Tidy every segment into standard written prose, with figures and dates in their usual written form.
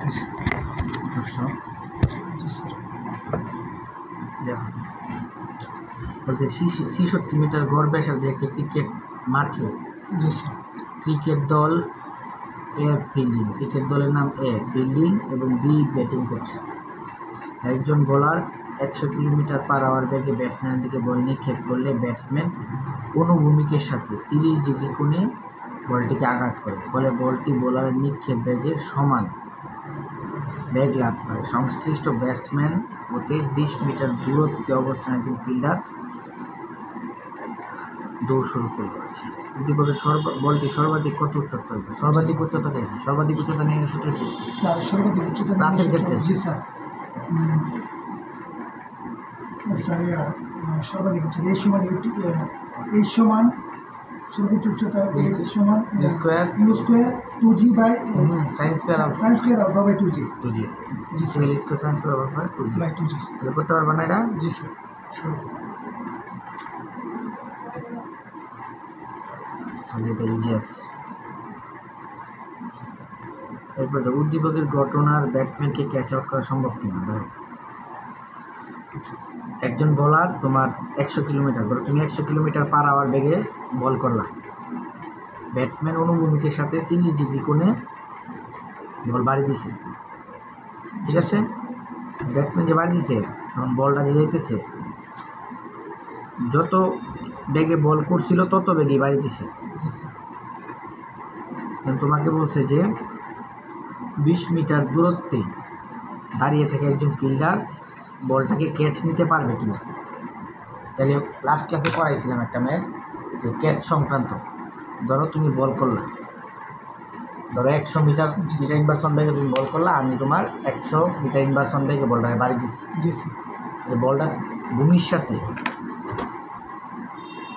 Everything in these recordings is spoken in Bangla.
বুঝছো? দেখো বলছে 66 মিটার গড় ব্যাসার্ধের একটি ক্রিকেট মাঠে ক্রিকেট দল এ ফিল্ডিং, ক্রিকেট দলের নাম এ ফিল্ডিং এবং বি ব্যাটিং করছে। একজন বোলার 100 কিলোমিটার পার আওয়ার বেগে ব্যাটসম্যানের দিকে বল নিক্ষেপ করলে ব্যাটসম্যান অনুভূমিকের সাথে 30 ডিগ্রি কোণে বলটিকে আঘাত করে, ফলে বলটি বোলারের নিক্ষেপ বেগের সমান বেগ লাভ করে। সংশ্লিষ্ট ব্যাটসম্যান হতে 20 মিটার দূরত্বে অবস্থান একজন ফিল্ডার দৌড় শুরু করবে। উদ্দীপকের বলটি সর্বাধিক কত উচ্চতা হবে? সর্বাধিক উচ্চতা চাইছে। সর্বাধিক উচ্চতা নিয়ে সূত্র কি স্যার? সর্বাধিক উচ্চতা প্লাসের ক্ষেত্রে জি স্যার। স্যার সর্বাধিক উচ্চতা এই সমান সর্বোচ্চ উচ্চতা সমান square square 2g by sine square alpha by 2g। জি sir, square sine square alpha by 2g by 2g। তাহলে করতে পারবা না এটা? জি স্যার। তাহলে এটা ইজি আছে। এরপর উদ্দীপকের ঘটনার ব্যাটসম্যানকে ক্যাচ আউট করা সম্ভব কিনা। ধরো একজন বোলার তোমার 100 কিলোমিটার, ধরো তুমি 100 কিলোমিটার পার আওয়ার বেগে বল করলা, ব্যাটসম্যান অনুভূমিকের সাথে 30 ডিগ্রি কোণে বল বাড়ি দিছে, ঠিক আছে? ব্যাটসম্যান যে বাড়ি দিছে তখন বলটা যে যেতেছে যত বেগে বল করছিল তত বেগে বাড়ি দিছে। তোমাকে বলছে যে 20 মিটার দূরত্বে দাঁড়িয়ে থেকে একজন ফিল্ডার বলটাকে ক্যাচ নিতে পারবে কিনা। তাহলে লাস্ট ক্লাসে পড়াইছিলাম একটা ম্যাচ যে ক্যাচ সংক্রান্ত। ধরো তুমি বল করলা, ধরো 100 মিটার ইনভার্সন বেগে তুমি বল করলা, আমি তোমার 100 মিটার ইনভার্সন বেগে বলটাকে বাড়ি দিচ্ছি। এই বলটা ভূমির সাথে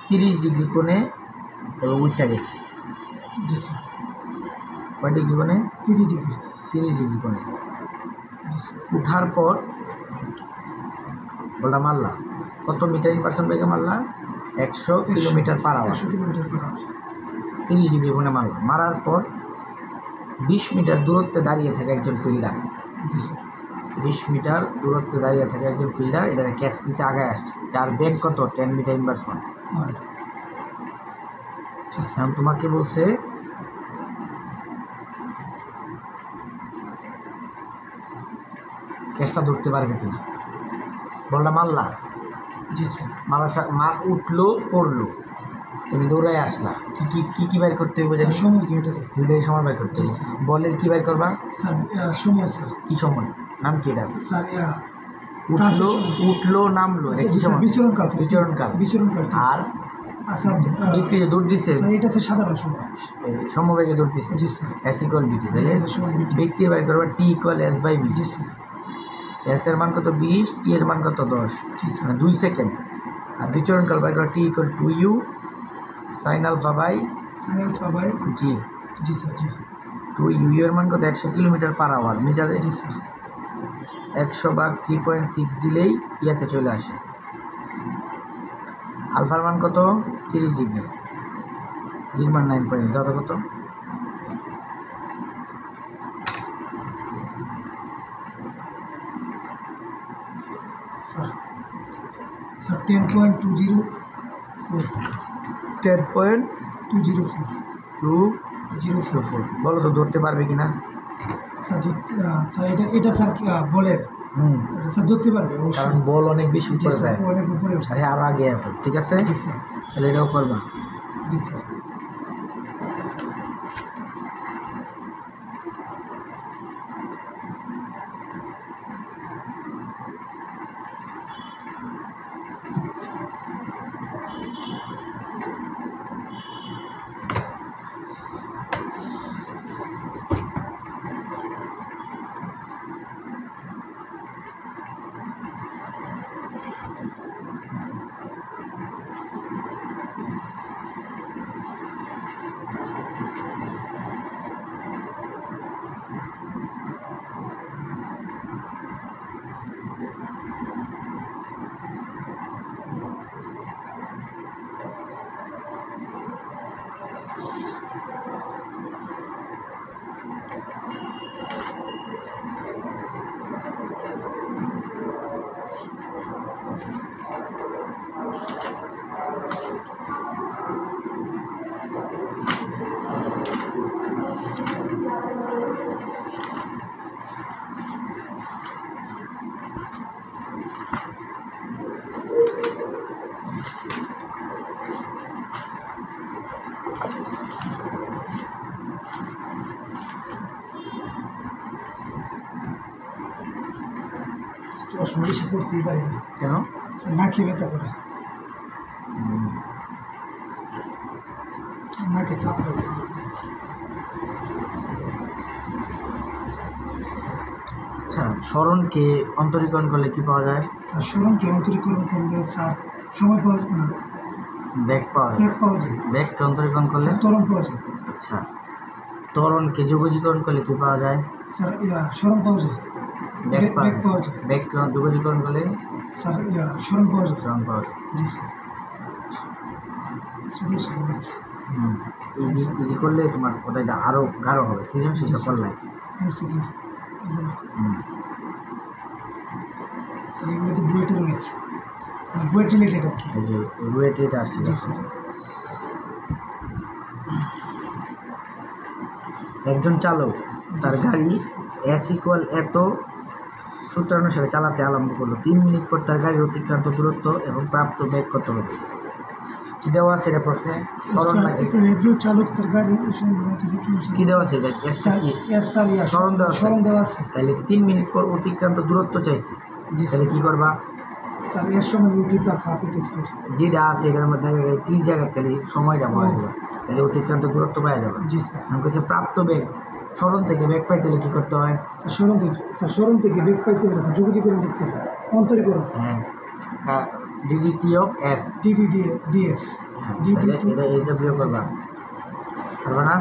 30 ডিগ্রি কোণে এবং উঠটা গেছে। কয় ডিগ্রি কোণে? 30 ডিগ্রি কোণে উঠার পর বলটা মারলা, কত মিটার ইনভার্সন বেগে মারলা? 100 কিলোমিটার পার আওয়ার, 30 ডিগ্রি কোণে মারলা। মারার পর 20 মিটার দূরত্বে দাঁড়িয়ে থাকে একজন ফিল্ডার, 20 মিটার দূরত্বে দাঁড়িয়ে থাকে একজন ফিল্ডার এটা ক্যাচ নিতে আগায় আসছে, যার বেগ কত? 10 মিটার ইনভার্সন। এখন তোমাকে বলছে ক্যাচটা ধরতে পারবে কিনা। বলটা মারলা, মারা উঠলো পড়লো, তুমি দৌড়ায় আসলা, কি বাইর করতে হবে? দুইটাই সময় বাইর করতে হবে। বলের কি বাইর করবা? কি সময়? নাম কি এটা? উঠলো নামলো বিচরণকাল। আর ব্যক্তি দৌড় দিচ্ছে সাধারণ সময়, সমবেগে দৌড় দিচ্ছে S = BT। ব্যক্তি বাইর করবা T = S/B। S এর মান কত? 20, T এর মান কত? 10, মানে 2 সেকেন্ড। আর বিচরণকাল বাইর করা T = 2u sin alpha by g। 2u এর মান কত? 100 কিলোমিটার পার আওয়ার মিটারে 100/3.6 দিলেই ইয়াতে চলে আসে। আলফার মান কত? 30 ডিগ্রি, জির মান 9.8। দাও কত? স্যার 10.204 বলো তো ধরতে পারবে কিনা। স্যার এটা স্যার বলের স্যার ধরতে পারবে, কারণ বল অনেক বেশি উপরে যায়, অনেক উপরে উঠছে, আরো আগে আছে, ঠিক আছে? তাহলে এটাও করবা। জি স্যার। চশমা বেশি পড়তেই পারি না, কেন? স্যার নাকে ব্যথা করে, নাকে চাপ লাগে। আচ্ছা, স্মরণকে অন্তরীকরণ করলে কি পাওয়া যায়? স্যার স্মরণকে অন্তরীকরণ করলে স্যার সময় পাওয়া যায় না, ব্যাগ পাওয়া যায়। ব্যাগ পাওয়া যায়, ব্যাগকে অন্তরীকরণ করলে স্যার ত্বরণ পাওয়া যায়। আচ্ছা, ত্বরণকে যোগজীকরণ করলে কি পাওয়া যায়? স্যার স্মরণ পাওয়া যায়, ব্যাগ ব্যাগ পাওয়া যায়। ব্যাগকে যোগজীকরণ করলে স্যার স্মরণ পাওয়া যায়। স্মরণ পাওয়া যায়। জি স্যার, স্টুডেন্ট স্মরণ আছে। এই করলে তোমার ওটা আরও গাঢ় হবে, সৃজনশীলতা করলে। এমসিকিউ এগুলো স্যার, এগুলো তো বুয়েটে রয়েছে, বুয়েট রিলেটেড আর কি। এই যে রুয়েটে এটা আসছে। জি স্যার। একজন চালক তার গাড়ি এত সূত্র অনুসারে চালাতে আরম্ভ করলো। 3 মিনিট পর তার গাড়ির অতিক্রান্ত দূরত্ব এবং প্রাপ্ত বেগ কত হবে? কি দেওয়া আছে এটা প্রশ্নে? স্মরণ নাকি? একজন চালক তার গাড়ি কি দেওয়া আছে এটা? এসটা কি স্মরণ দেওয়া আছে? স্মরণ দেওয়া আছে। তাহলে 3 মিনিট পর অতিক্রান্ত দূরত্ব চাইছি, জি তাহলে কি করবা? স্যার এর সময় ইউটি প্লাস হাফ ইট স্কোয়ার। যেটা আছে এটার মধ্যে 3 জায়গায় খালি সময়টা বলা যাবে, তাহলে অতিক্রান্ত দূরত্ব পাওয়া যাবে। জি স্যার। আমি বলছি প্রাপ্ত বেগ, স্মরণ থেকে বেগ পাইতে হলে কী করতে হয়? স্মরণ থেকে বেগ পাইতে হলে স্যার যোগজীকরণ করতে হবে, অন্তরীকরণ। হ্যাঁ, ডিডিটি অফ এস। ডিএস এটা বিয়োগ করবা, পারবা না?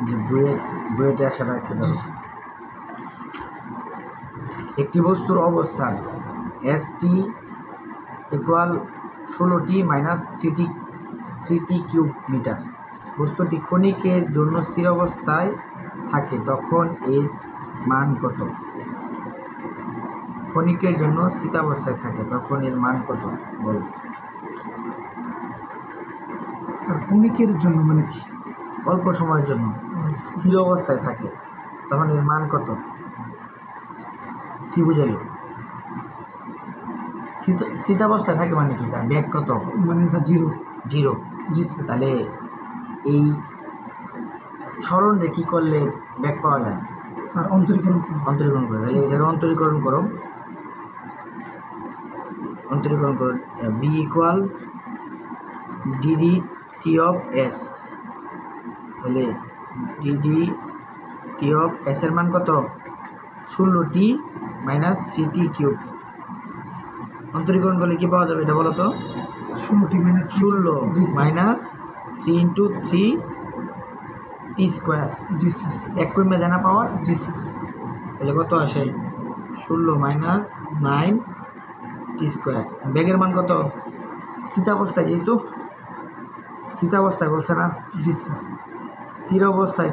যে বুয়েটে আসাটা একটা একটি বস্তুর অবস্থান ST equal 16t minus 3t cube metre. বস্তুটি ক্ষণিকের জন্য স্থির অবস্থায় থাকে, তখন এর মান কত? ক্ষণিকের জন্য স্থিতাবস্থায় থাকে, তখন এর মান কত বল? স্যার ক্ষণিকের জন্য মানে কি? অল্প সময়ের জন্য স্থির অবস্থায় থাকে, তখন এর মান কত? কি বুঝালি? স্থিতাবস্থায় থাকে মানে কি? তার বেগ কত? মানে স্যার জিরো। জিরো। জি স্যার। তাহলে এই স্মরণ রে কী করলে বেগ পাওয়া যায়? স্যার অন্তরীকরণ করে। তাহলে এটার অন্তরীকরণ করো, B equal DD of S. তাহলে ডিডি অফ এস এর মান কত? 16t minus 3t cube. অন্তরীকরণ করলে কি পাওয়া যাবে এটা বলো তো? 16t মাইনাস 16 মাইনাস 3 ইন্টু 3 টি স্কোয়ার। জি স্যার। এক কমে জানা পাওয়ার। জি স্যার। তাহলে কত আসে? 16 মাইনাস 9 টি স্কোয়ার। বেগের মান কত? স্থিতাবস্থায়, যেহেতু স্থিতাবস্থায় বলছে না? জি স্যার।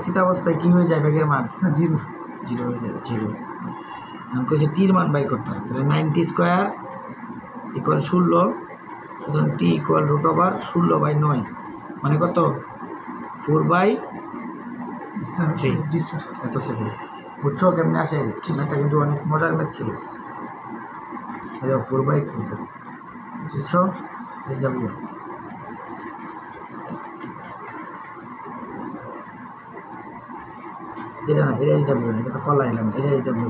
স্থিতাবস্থায় কী হয়ে যায় বেগের মান? Sir zero. জিরো হয়ে যায়, জিরো। আমি কইছি টির মান বাই করতে হবে। তাহলে 9t স্কোয়ার ইকুয়াল 16, সুতরাং টি ইকুয়াল √16/9 মানে কত? 4/3। জি স্যার। এত সেকেন্ড। বুঝছো কেমনে আসে? ম্যাথটা কিন্তু অনেক মজার ম্যাথ ছিল। 4/3 স্যার, বুঝছো? SW এটা না, এটা SW না, এটা তো কলা এলাম, এটা SW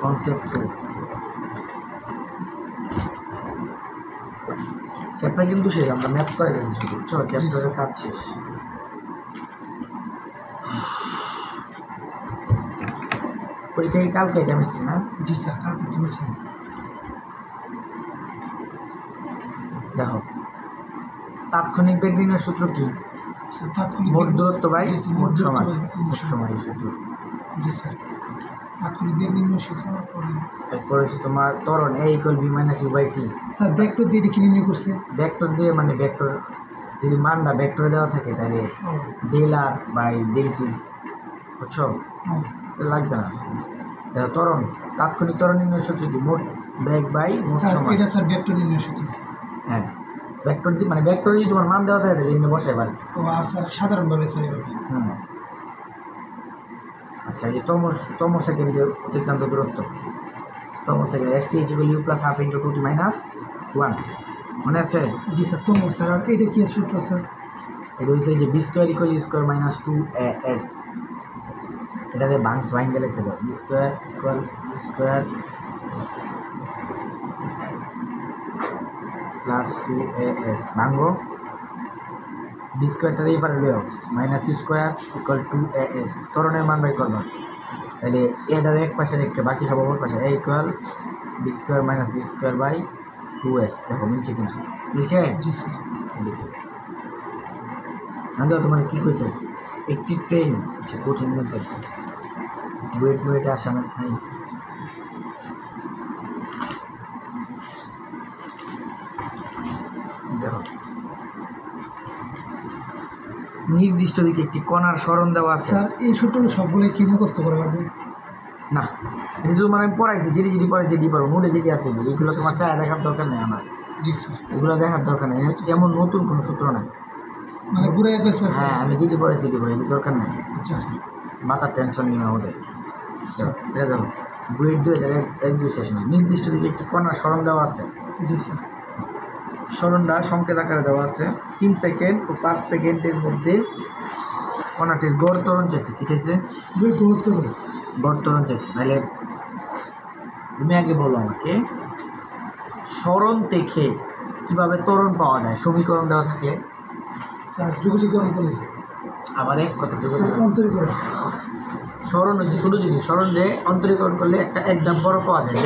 কনসেপ্ট 2। চ্যাপ্টার কিন্তু শেষ, আমরা ম্যাথ করে গেছি শুধু, বুঝছো? চ্যাপ্টারের কাজ শেষ। পরীক্ষা কি কালকে? কেমিস্ট্রি না? জি স্যার, কালকে চলছে। দেখো, তাৎক্ষণিক বেগ নির্ণয়ের সূত্র কি? স্যার তাৎক্ষণিক মোট দূরত্ব বাই মোট মোট সময় সূত্র। জি স্যার। তাৎক্ষণিক বেগ নির্ণয় সূত্র পরে এরপরে হচ্ছে তোমার ত্বরণ a equal b minus u by T. Sir vector দিয়ে এটা কি নির্ণয় করছে? ভেক্টর দিয়ে মানে ভেক্টর যদি মানটা ভেক্টরে দেওয়া থাকে তাহলে ও del r by del t, বুঝছো? ও এটা লাগবে না। দেখো ত্বরণ, তাৎক্ষণিক ত্বরণ নির্ণয় সূত্র কি মোট বেগ বাই মোট স্যার সময়। এটা স্যার ভেক্টর নির্ণয় সূত্র। হ্যাঁ, ভেক্টর দিয়ে মানে ভেক্টর যদি তোমার মান দেওয়া থাকে তাহলে এমনি বসাই পারে। ও আর স্যার সাধারণভাবে স্যার এভাবে হুম, আচ্ছা এই যে তম সেকেন্ডে অতিক্রান্ত দূরত্ব, তম second S T is equal U plus half into two T minus one, মনে আছে? জি স্যার তো স্যার আর এটা কি সূত্র স্যার? এটা হচ্ছে যে v square equal u square minus two a s, এটাকে ভাঙ গেলে ফেলো v square equal u square plus two a s, ভাঙবো বি স্কোয়ারটা দিয়ে পারে লিও minus u square equal two a s, ত্বরণের মান বাই করবা। তাহলে এটার এক পাশে রেখে বাকি সব অপর পাশে a equal v square minus v square by two s. দেখো মিলছে কিনা? মিলছে? জি স্যার দেখো তোমার কী কইছে, একটি ট্রেন আচ্ছা কঠিন মধ্যে বুয়েটে আসা নাই। দেখো নির্দিষ্ট দিকে একটি কণার সরণ দেওয়া আছে। স্যার এই সূত্র সবগুলো কি মুখস্থ করা লাগবে? না, এটা তো মানে আমি পড়াইছি, যেটি পড়াইছি এটি পারবো, নোটে যেটি আছে এগুলো তোমার চায় দেখার দরকার নেই আমার। জি স্যার এগুলো দেখার দরকার নেই, এমন নতুন কোনো সূত্র নাই। মানে ঘুরে পেয়েছে স্যার? হ্যাঁ, আমি যেটি পড়াইছি এটি পড়াই, এটি দরকার নেই, আচ্ছা স্যার মাথার টেনশন নিয়ে আমাদের। এটা দেখো বুয়েট 2001-2 সেশনে নির্দিষ্ট দিকে একটি কণার সরণ দেওয়া আছে। জি স্যার সরণটা সংকেত আকারে দেওয়া আছে। 3 সেকেন্ড ও 5 সেকেন্ডের মধ্যে কণাটির গড় ত্বরণ চাইছে। কী চাইছে? গড় ত্বরণ চাইছে। তাহলে তুমি আগে বলো আমাকে, সরণ থেকে কীভাবে ত্বরণ পাওয়া যায়? সমীকরণ দেওয়া থাকে, স্যার যোগাযোগকরণ করলে আবার এক কথা স্যার যোগাযোগ। অন্তরীকরণ সরণ হচ্ছে ছোটো জিনিস, সরণ দিয়ে অন্তরীকরণ করলে একটা একদম বড় পাওয়া যায়।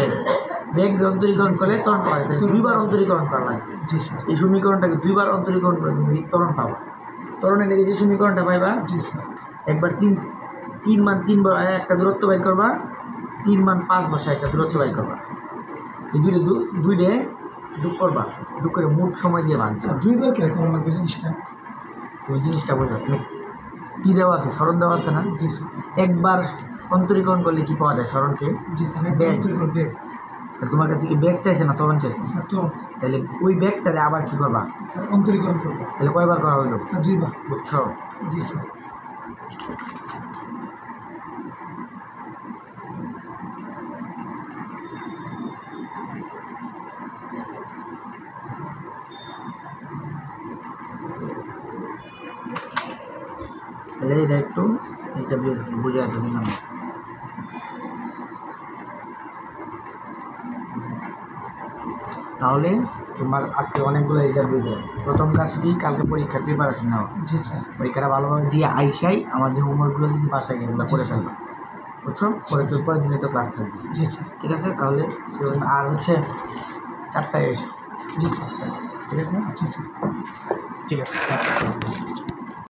বেগ দিয়ে অন্তরীকরণ করলে ত্বরণ পাওয়া যায়, দুইবার অন্তরীকরণ করা লাগে। জি স্যার এই সমীকরণটাকে দুইবার অন্তরীকরণ করে তুমি ত্বরণ পাবা। ত্বরণের লেগে যে সমীকরণটা পাইবা, জি স্যার একবার তিন মান 3 বার একটা দূরত্ব বাইর করবা, 3 মান 5 বসে একটা দূরত্ব বাইর করবা, এই দুইটে যোগ করবা, যোগ করে মোট সময় দিয়ে ভাঙছে। স্যার দুইবার কে করা লাগবে জিনিসটা? তুমি জিনিসটা বোঝো, কী দেওয়া আছে? সরণ দেওয়া আছে না? জি স্যার একবার অন্তরীকরণ করলে কি পাওয়া যায়? সরণকে জি স্যার বেগ। অন্তরীকরণ বেগ। তাহলে তোমার কাছে কি বেগ চাইছে না ত্বরণ চাইছে? স্যার তো তাহলে ওই বেগটারে আবার কী করবা? স্যার অন্তরীকরণ করবো। তাহলে কয়বার করা হইলো? স্যার দুইবার। বুঝছো? জি স্যার তাহলে এটা একটু বুঝে আছে দিলাম। তাহলে তোমার আজকে অনেকগুলো ইন্টারভিউ দেয়। প্রথম কাজ কি? কালকে পরীক্ষার প্রিপারেশন নেওয়া। জি স্যার পরীক্ষাটা ভালোভাবে দিয়ে আইসাই আমার যে হোমওয়ার্কগুলো দিদি বাসায় গেলে করে ফেলবো, বুঝছো? পরের দিনে তো ক্লাস থাকবে। জি স্যার ঠিক আছে, তাহলে আর হচ্ছে 4টায় এসো। জি স্যার ঠিক আছে, আচ্ছা স্যার ঠিক আছে।